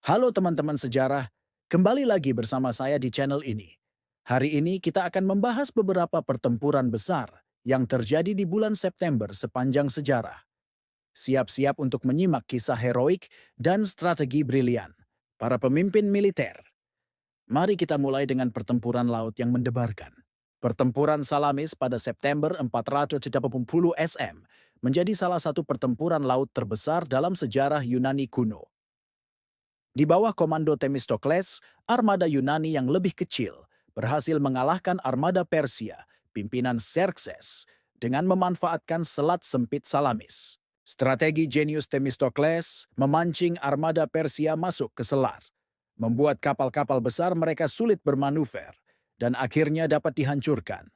Halo teman-teman sejarah, kembali lagi bersama saya di channel ini. Hari ini kita akan membahas beberapa pertempuran besar yang terjadi di bulan September sepanjang sejarah. Siap-siap untuk menyimak kisah heroik dan strategi brilian para pemimpin militer. Mari kita mulai dengan pertempuran laut yang mendebarkan. Pertempuran Salamis pada September 470 SM menjadi salah satu pertempuran laut terbesar dalam sejarah Yunani kuno. Di bawah komando Themistokles, armada Yunani yang lebih kecil berhasil mengalahkan armada Persia, pimpinan Xerxes, dengan memanfaatkan selat sempit Salamis. Strategi jenius Themistokles memancing armada Persia masuk ke selat, membuat kapal-kapal besar mereka sulit bermanuver, dan akhirnya dapat dihancurkan.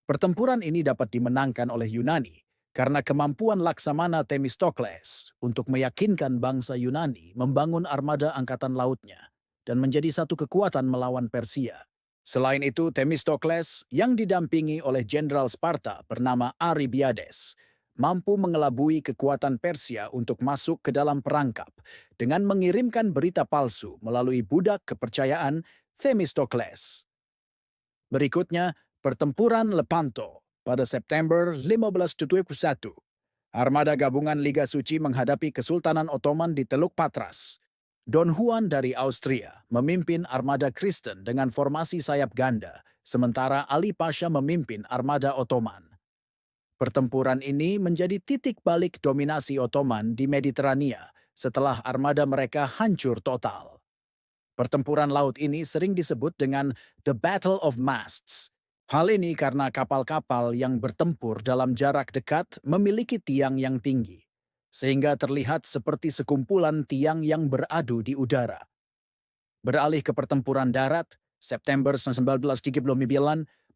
Pertempuran ini dapat dimenangkan oleh Yunani karena kemampuan Laksamana Themistokles untuk meyakinkan bangsa Yunani membangun armada angkatan lautnya dan menjadi satu kekuatan melawan Persia. Selain itu, Themistokles yang didampingi oleh Jenderal Sparta bernama Aribiades mampu mengelabui kekuatan Persia untuk masuk ke dalam perangkap dengan mengirimkan berita palsu melalui budak kepercayaan Themistokles. Berikutnya, pertempuran Lepanto pada September 1571. Armada gabungan Liga Suci menghadapi Kesultanan Ottoman di Teluk Patras. Don Juan dari Austria memimpin armada Kristen dengan formasi sayap ganda, sementara Ali Pasha memimpin armada Ottoman. Pertempuran ini menjadi titik balik dominasi Ottoman di Mediterania setelah armada mereka hancur total. Pertempuran laut ini sering disebut dengan The Battle of Masts. Hal ini karena kapal-kapal yang bertempur dalam jarak dekat memiliki tiang yang tinggi, sehingga terlihat seperti sekumpulan tiang yang beradu di udara. Beralih ke pertempuran darat, September 1939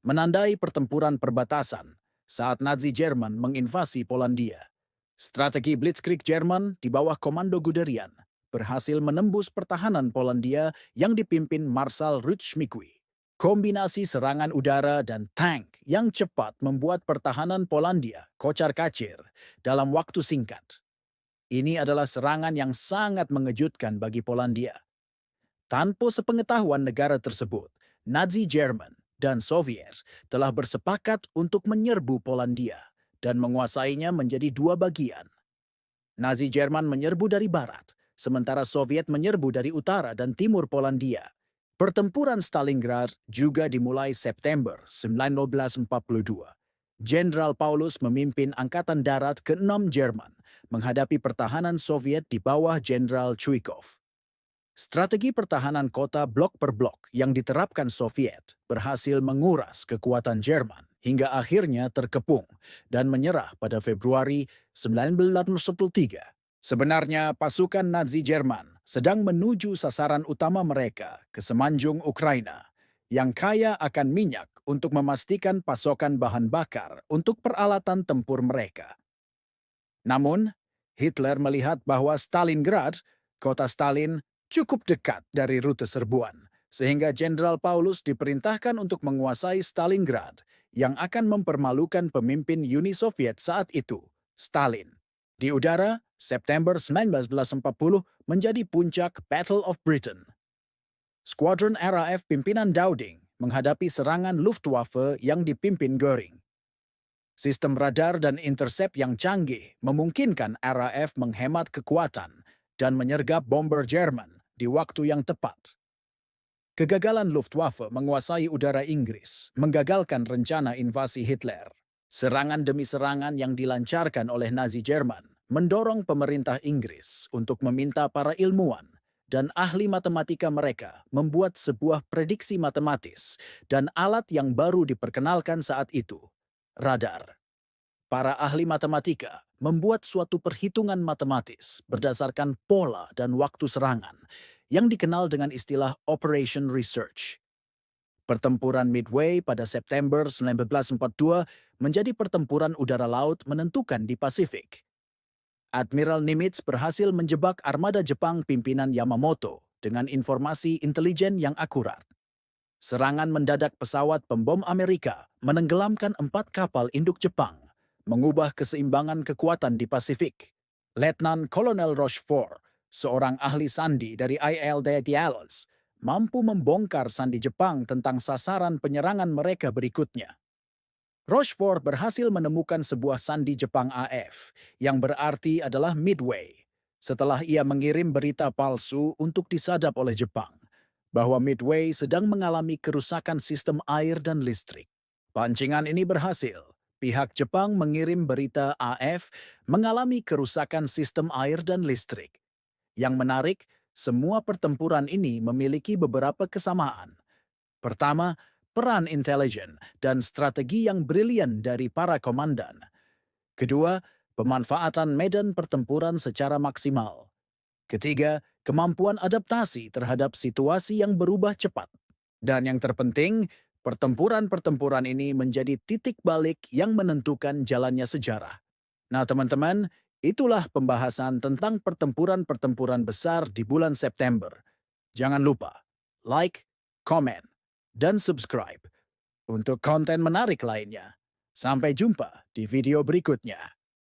menandai pertempuran perbatasan saat Nazi Jerman menginvasi Polandia. Strategi Blitzkrieg Jerman di bawah komando Guderian berhasil menembus pertahanan Polandia yang dipimpin Marshal Rudschmikwi. Kombinasi serangan udara dan tank yang cepat membuat pertahanan Polandia kocar-kacir dalam waktu singkat. Ini adalah serangan yang sangat mengejutkan bagi Polandia. Tanpa sepengetahuan negara tersebut, Nazi Jerman dan Soviet telah bersepakat untuk menyerbu Polandia dan menguasainya menjadi dua bagian. Nazi Jerman menyerbu dari barat, sementara Soviet menyerbu dari utara dan timur Polandia. Pertempuran Stalingrad juga dimulai September 1942. Jenderal Paulus memimpin Angkatan Darat ke-6 Jerman menghadapi pertahanan Soviet di bawah Jenderal Chuikov. Strategi pertahanan kota blok per blok yang diterapkan Soviet berhasil menguras kekuatan Jerman hingga akhirnya terkepung dan menyerah pada Februari 1943. Sebenarnya pasukan Nazi Jerman sedang menuju sasaran utama mereka ke semenanjung Ukraina yang kaya akan minyak untuk memastikan pasokan bahan bakar untuk peralatan tempur mereka. Namun, Hitler melihat bahwa Stalingrad, kota Stalin, cukup dekat dari rute serbuan, sehingga Jenderal Paulus diperintahkan untuk menguasai Stalingrad yang akan mempermalukan pemimpin Uni Soviet saat itu, Stalin. Di udara, September 1940 menjadi puncak Battle of Britain. Skuadron RAF pimpinan Dowding menghadapi serangan Luftwaffe yang dipimpin Göring. Sistem radar dan intercept yang canggih memungkinkan RAF menghemat kekuatan dan menyergap bomber Jerman di waktu yang tepat. Kegagalan Luftwaffe menguasai udara Inggris menggagalkan rencana invasi Hitler. Serangan demi serangan yang dilancarkan oleh Nazi Jerman mendorong pemerintah Inggris untuk meminta para ilmuwan dan ahli matematika mereka membuat sebuah prediksi matematis dan alat yang baru diperkenalkan saat itu, radar. Para ahli matematika membuat suatu perhitungan matematis berdasarkan pola dan waktu serangan yang dikenal dengan istilah Operation Research. Pertempuran Midway pada September 1942 menjadi pertempuran udara laut menentukan di Pasifik. Admiral Nimitz berhasil menjebak armada Jepang pimpinan Yamamoto dengan informasi intelijen yang akurat. Serangan mendadak pesawat pembom Amerika menenggelamkan 4 kapal induk Jepang, mengubah keseimbangan kekuatan di Pasifik. Letnan Kolonel Rochefort seorang ahli sandi dari ILD Dialos, mampu membongkar sandi Jepang tentang sasaran penyerangan mereka berikutnya. Rochefort berhasil menemukan sebuah sandi Jepang AF, yang berarti adalah Midway, setelah ia mengirim berita palsu untuk disadap oleh Jepang, bahwa Midway sedang mengalami kerusakan sistem air dan listrik. Pancingan ini berhasil. Pihak Jepang mengirim berita AF mengalami kerusakan sistem air dan listrik. Yang menarik, semua pertempuran ini memiliki beberapa kesamaan. Pertama, peran intelijen dan strategi yang brilian dari para komandan. Kedua, pemanfaatan medan pertempuran secara maksimal. Ketiga, kemampuan adaptasi terhadap situasi yang berubah cepat. Dan yang terpenting, pertempuran-pertempuran ini menjadi titik balik yang menentukan jalannya sejarah. Nah, teman-teman, itulah pembahasan tentang pertempuran-pertempuran besar di bulan September. Jangan lupa, like, komen, dan subscribe untuk konten menarik lainnya. Sampai jumpa di video berikutnya.